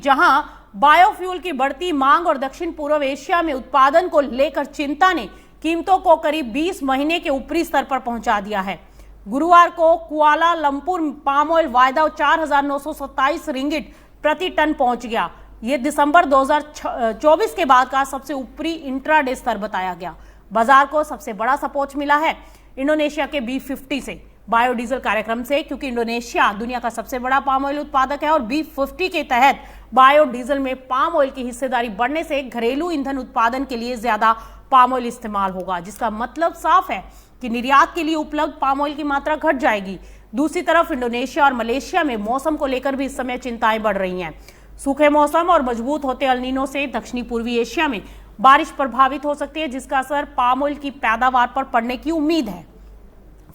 जहां बायोफ्यूल की बढ़ती मांग और दक्षिण पूर्व एशिया में उत्पादन को लेकर चिंता ने कीमतों को करीब 20 महीने के ऊपरी स्तर पर पहुंचा दिया है। गुरुवार को कुआलालंपुर पाम ऑयल वायदा 4,927 रिंगिट प्रति टन पहुंच गया। यह दिसंबर 2024 के बाद का सबसे ऊपरी इंट्राडे स्तर बताया गया। बाजार को सबसे बड़ा सपोर्ट मिला है इंडोनेशिया के B50 से, बायोडीजल कार्यक्रम से, क्योंकि इंडोनेशिया दुनिया का सबसे बड़ा पाम ऑयल उत्पादक है और B50 के तहत बायोडीजल में पाम ऑयल की हिस्सेदारी बढ़ने से घरेलू ईंधन उत्पादन के लिए ज्यादा पाम ऑयल इस्तेमाल होगा, जिसका मतलब साफ है कि निर्यात के लिए उपलब्ध पाम ऑयल की मात्रा घट जाएगी। दूसरी तरफ इंडोनेशिया और मलेशिया में मौसम को लेकर भी इस समय चिंताएं बढ़ रही हैं। सूखे मौसम और मजबूत होते एल नीनो से दक्षिणी पूर्वी एशिया में बारिश प्रभावित हो सकती है, जिसका असर पाम ऑयल की पैदावार पर पड़ने की उम्मीद है।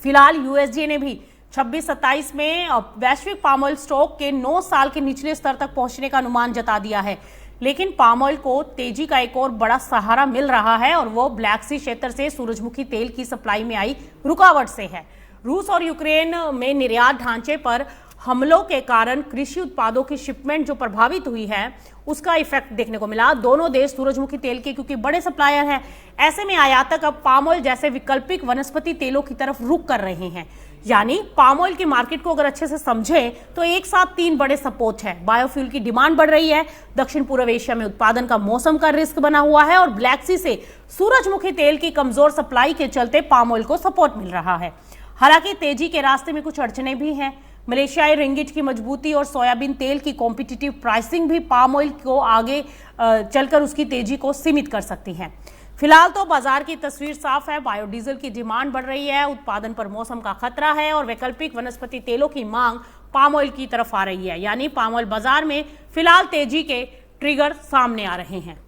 फिलहाल यूएसडीए ने भी 26-27 में वैश्विक पाम ऑयल स्टॉक के 9 साल के निचले स्तर तक पहुंचने का अनुमान जता दिया है, लेकिन पाम ऑयल को तेजी का एक और बड़ा सहारा मिल रहा है और वो ब्लैक सी क्षेत्र से सूरजमुखी तेल की सप्लाई में आई रुकावट से है। रूस और यूक्रेन में निर्यात ढांचे पर हमलों के कारण कृषि उत्पादों की शिपमेंट जो प्रभावित हुई है, उसका इफेक्ट देखने को मिला। दोनों देश सूरजमुखी तेल के क्योंकि बड़े सप्लायर हैं, ऐसे में आयातक अब पाम ऑयल जैसे वैकल्पिक वनस्पति तेलों की तरफ रुख कर रहे हैं। यानी पाम ऑयल की मार्केट को अगर अच्छे से समझें तो एक साथ 3 बड़े सपोर्ट है। बायोफ्यूल की डिमांड बढ़ रही है, दक्षिण पूर्व एशिया में उत्पादन का मौसम का रिस्क बना हुआ है और ब्लैक सी से सूरजमुखी तेल की कमजोर सप्लाई के चलते पाम ऑयल को सपोर्ट मिल रहा है। हालांकि तेजी के रास्ते में कुछ अड़चने भी हैं। मलेशियाई रिंगिट की मजबूती और सोयाबीन तेल की कॉम्पिटिटिव प्राइसिंग भी पाम ऑयल को आगे चलकर उसकी तेजी को सीमित कर सकती है। फिलहाल तो बाजार की तस्वीर साफ है। बायोडीजल की डिमांड बढ़ रही है, उत्पादन पर मौसम का खतरा है और वैकल्पिक वनस्पति तेलों की मांग पाम ऑयल की तरफ आ रही है। यानी पाम ऑयल बाजार में फिलहाल तेजी के ट्रिगर सामने आ रहे हैं।